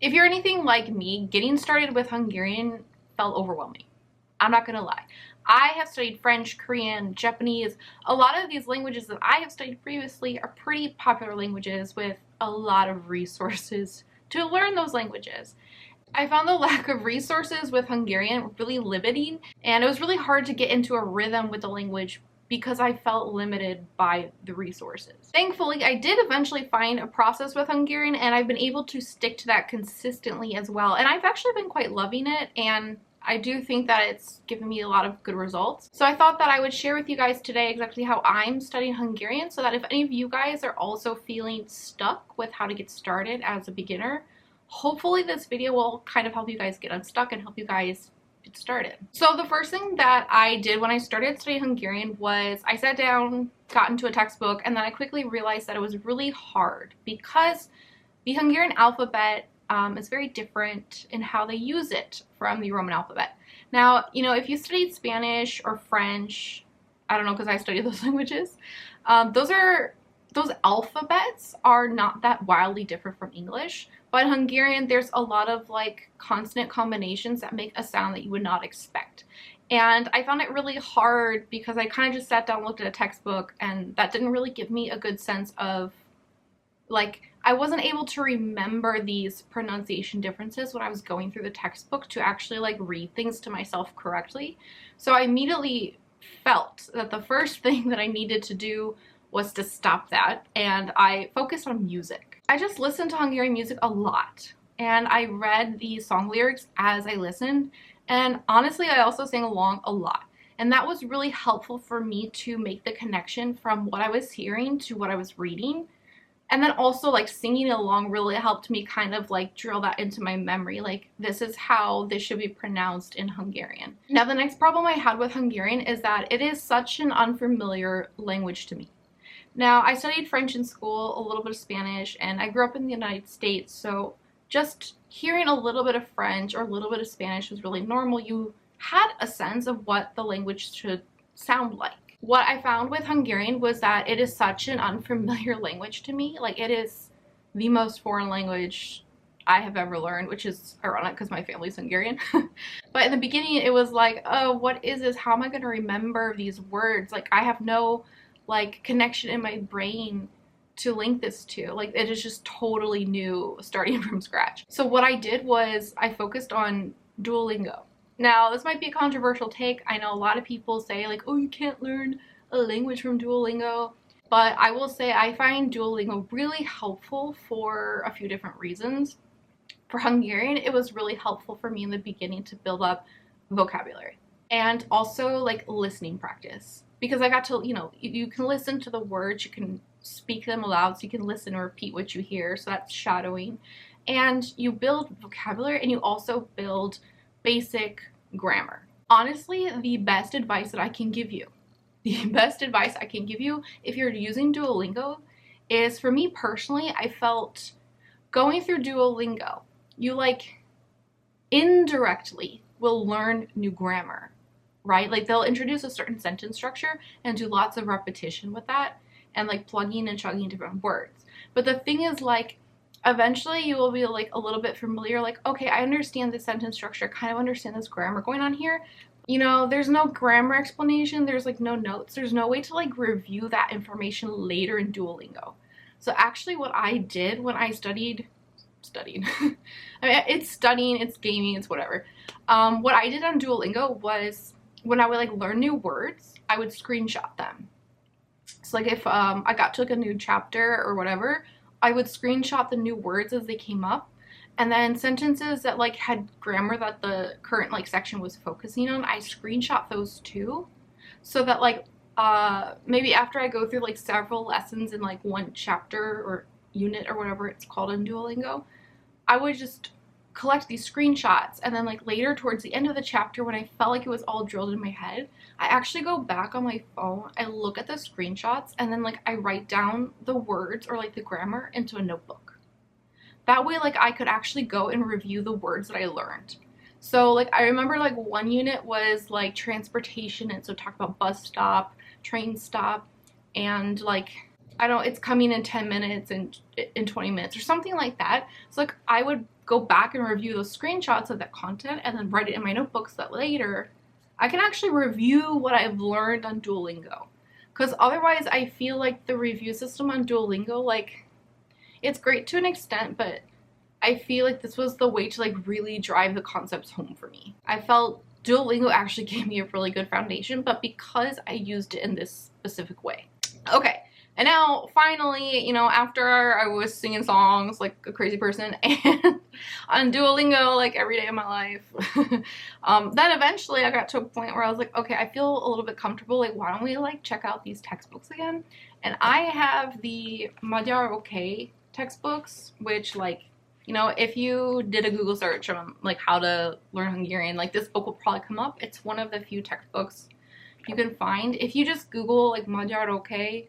If you're anything like me, getting started with Hungarian felt overwhelming. I'm not gonna lie. I have studied French, Korean, Japanese. A lot of these languages that I have studied previously are pretty popular languages with a lot of resources to learn those languages. I found the lack of resources with Hungarian really limiting, and it was really hard to get into a rhythm with the language because I felt limited by the resources. Thankfully, I did eventually find a process with Hungarian, and I've been able to stick to that consistently as well. And I've actually been quite loving it, and I do think that it's given me a lot of good results. So I thought that I would share with you guys today exactly how I'm studying Hungarian, so that if any of you guys are also feeling stuck with how to get started as a beginner, hopefully this video will kind of help you guys get unstuck and help you guys get started. So the first thing that I did when I started studying Hungarian was I sat down, got into a textbook, and then I quickly realized that it was really hard because the Hungarian alphabet is very different in how they use it from the Roman alphabet. Now, you know, if you studied Spanish or French, I don't know because I studied those languages, those alphabets are not that wildly different from English. But in Hungarian, there's a lot of like consonant combinations that make a sound that you would not expect. And I found it really hard because I kind of just sat down and looked at a textbook, and that didn't really give me a good sense of, like, I wasn't able to remember these pronunciation differences when I was going through the textbook to actually like read things to myself correctly. So I immediately felt that the first thing that I needed to do was to stop that, and I focused on music. I just listened to Hungarian music a lot, and I read the song lyrics as I listened, and honestly I also sang along a lot, and that was really helpful for me to make the connection from what I was hearing to what I was reading. And then also like singing along really helped me kind of like drill that into my memory, like this is how this should be pronounced in Hungarian. Now the next problem I had with Hungarian is that it is such an unfamiliar language to me. Now, I studied French in school, a little bit of Spanish, and I grew up in the United States, so just hearing a little bit of French or a little bit of Spanish was really normal. You had a sense of what the language should sound like. What I found with Hungarian was that it is such an unfamiliar language to me. Like, it is the most foreign language I have ever learned, which is ironic because my family's Hungarian. But in the beginning, it was like, oh, what is this? How am I going to remember these words? Like, I have no like connection in my brain to link this to. Like, it is just totally new, starting from scratch. So what I did was I focused on Duolingo. Now this might be a controversial take. I know a lot of people say like, oh, you can't learn a language from Duolingo, but I will say I find Duolingo really helpful for a few different reasons. For Hungarian, it was really helpful for me in the beginning to build up vocabulary and also like listening practice. Because I got to, you know, you can listen to the words, you can speak them aloud, so you can listen and repeat what you hear, so that's shadowing. And you build vocabulary, and you also build basic grammar. Honestly, the best advice that I can give you, if you're using Duolingo is, for me personally, I felt going through Duolingo, you like indirectly will learn new grammar. Right? Like, they'll introduce a certain sentence structure and do lots of repetition with that and like plugging and chugging different words. But the thing is, like, eventually you will be like a little bit familiar, like, okay, I understand this sentence structure, kind of understand this grammar going on here. You know, there's no grammar explanation, there's like no notes, there's no way to like review that information later in Duolingo. So actually what I did when I studied, I mean, it's studying, it's gaming, it's whatever. What I did on Duolingo was, when I would like learn new words, I would screenshot them. So like if I got to like a new chapter or whatever, I would screenshot the new words as they came up, and then sentences that like had grammar that the current like section was focusing on, I screenshot those too, so that like maybe after I go through like several lessons in like one chapter or unit or whatever it's called in Duolingo, I would just collect these screenshots, and then like later towards the end of the chapter, when I felt like it was all drilled in my head, I actually go back on my phone, I look at the screenshots, and then like I write down the words or like the grammar into a notebook. That way like I could actually go and review the words that I learned. So like I remember like one unit was like transportation, and so talk about bus stop, train stop, and like I don't know, it's coming in 10 minutes and in 20 minutes or something like that. So like I would go back and review those screenshots of that content and then write it in my notebook so that later I can actually review what I've learned on Duolingo. Because otherwise I feel like the review system on Duolingo, like, it's great to an extent, but I feel like this was the way to like really drive the concepts home for me. I felt Duolingo actually gave me a really good foundation, but because I used it in this specific way. Okay, and now finally, you know, after I was singing songs like a crazy person and on Duolingo like every day of my life, then eventually I got to a point where I was like, okay, I feel a little bit comfortable, like why don't we like check out these textbooks again? And I have the Magyar Ok textbooks, which, like, you know, if you did a Google search on like how to learn Hungarian, like this book will probably come up. It's one of the few textbooks you can find. If you just Google like Magyar Ok,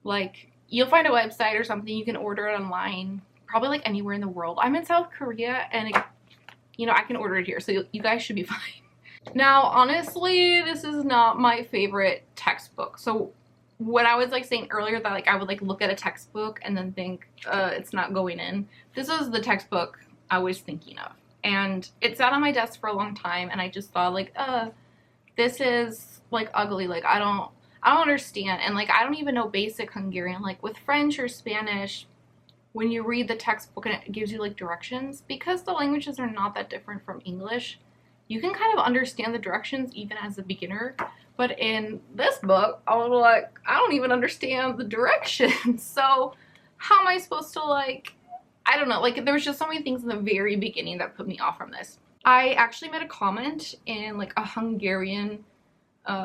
like you'll find a website or something. You can order it online, probably like anywhere in the world. I'm in South Korea and it, you know, I can order it here, so you guys should be fine. Now, honestly, this is not my favorite textbook. So when I was like saying earlier that like I would like look at a textbook and then think it's not going in, this was the textbook I was thinking of, and it sat on my desk for a long time and I just thought like this is like ugly, like I don't understand, and like I don't even know basic Hungarian. Like with French or Spanish, when you read the textbook and it gives you like directions, because the languages are not that different from English, you can kind of understand the directions even as a beginner. But in this book, I was like, I don't even understand the directions. So how am I supposed to like, I don't know, like there was just so many things in the very beginning that put me off from this. I actually made a comment in like a Hungarian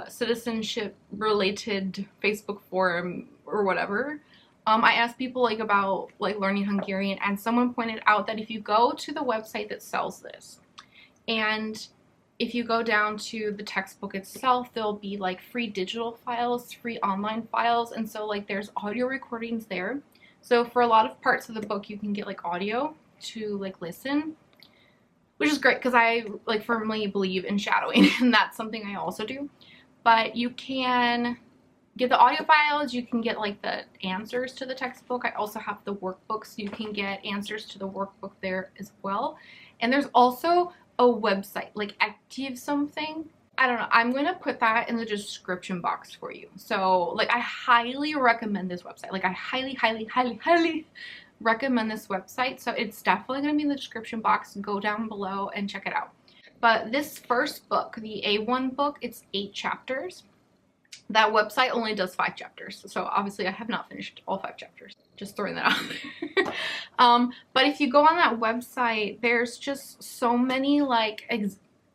citizenship related Facebook forum or whatever. I asked people like about like learning Hungarian, and someone pointed out that if you go to the website that sells this, and if you go down to the textbook itself, there'll be like free digital files, free online files, and so like there's audio recordings there. So for a lot of parts of the book, you can get like audio to like listen, which is great because I like firmly believe in shadowing, and that's something I also do. But you can get the audio files, you can get like the answers to the textbook. I also have the workbooks, so you can get answers to the workbook there as well. And there's also a website, like Active something. I don't know. I'm going to put that in the description box for you. So like I highly recommend this website. Like I highly recommend this website. So it's definitely going to be in the description box. Go down below and check it out. But this first book, the A1 book, it's 8 chapters. That website only does 5 chapters. So obviously I have not finished all 5 chapters. Just throwing that out there. But if you go on that website, there's just so many like,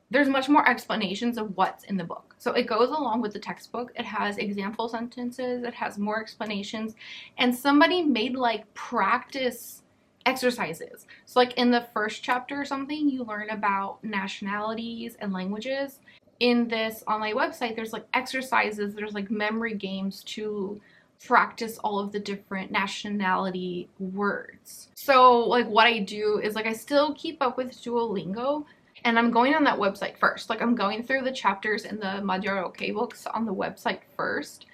there's much more explanations of what's in the book. So it goes along with the textbook. It has example sentences. It has more explanations. And somebody made like practice exercises. So like in the first chapter or something, you learn about nationalities and languages. In this online website, there's like exercises, there's like memory games to practice all of the different nationality words. So like what I do is like I still keep up with Duolingo, and I'm going on that website first. Like I'm going through the chapters in the Magyar Ok books on the website first.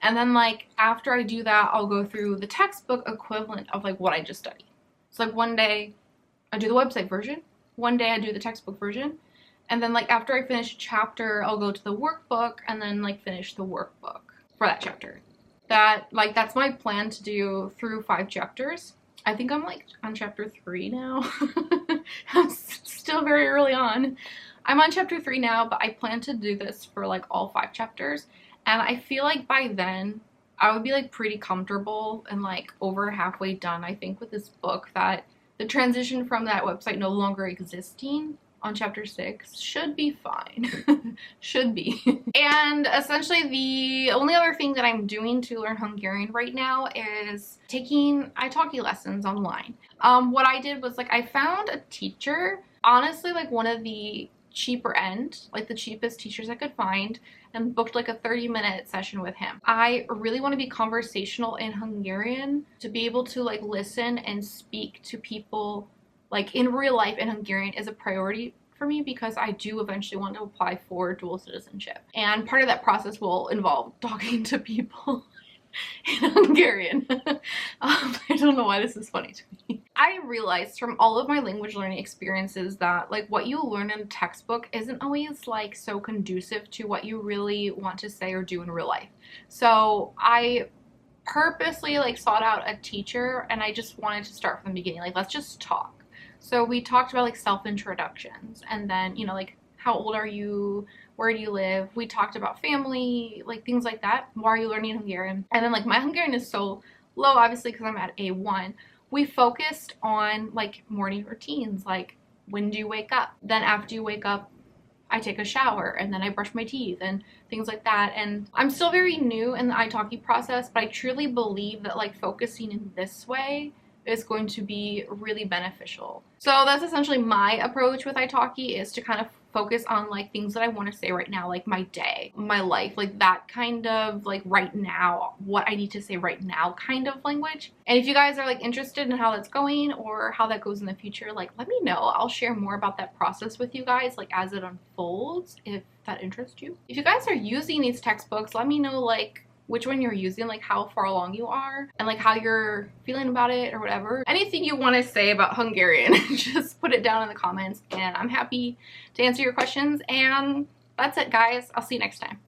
And then like after I do that, I'll go through the textbook equivalent of like what I just studied. So like one day I do the website version, one day I do the textbook version. And then like after I finish a chapter, I'll go to the workbook and then like finish the workbook for that chapter. That's my plan to do through 5 chapters. I think I'm like on chapter 3 now. I'm still very early on. I'm on chapter 3 now, but I plan to do this for like all 5 chapters. And I feel like by then I would be like pretty comfortable and like over halfway done, I think, with this book, that the transition from that website no longer existing on chapter 6 should be fine. Should be. And essentially the only other thing that I'm doing to learn Hungarian right now is taking Italki lessons online. What I did was like I found a teacher, honestly like one of the cheaper end, like the cheapest teachers I could find, and booked like a 30-minute session with him. I really want to be conversational in Hungarian, to be able to like listen and speak to people like in real life in Hungarian is a priority for me, because I do eventually want to apply for dual citizenship. And part of that process will involve talking to people in Hungarian. I don't know why this is funny to me. I realized from all of my language learning experiences that like what you learn in a textbook isn't always like so conducive to what you really want to say or do in real life. So I purposely like sought out a teacher, and I just wanted to start from the beginning. Like, let's just talk. So we talked about like self-introductions, and then, you know, like, how old are you? Where do you live? We talked about family, like things like that. Why are you learning Hungarian? And then like my Hungarian is so low, obviously, because I'm at A1. We focused on like morning routines, like when do you wake up? Then after you wake up, I take a shower, and then I brush my teeth and things like that. And I'm still very new in the Italki process, but I truly believe that like focusing in this way is going to be really beneficial. So that's essentially my approach with Italki, is to kind of focus on like things that I want to say right now, like my day, my life, like that kind of like right now, what I need to say right now kind of language. And if you guys are like interested in how that's going or how that goes in the future, like let me know. I'll share more about that process with you guys like as it unfolds, if that interests you. If you guys are using these textbooks, let me know like which one you're using, like how far along you are, and like how you're feeling about it or whatever. Anything you want to say about Hungarian, just put it down in the comments, and I'm happy to answer your questions. And that's it, guys. I'll see you next time.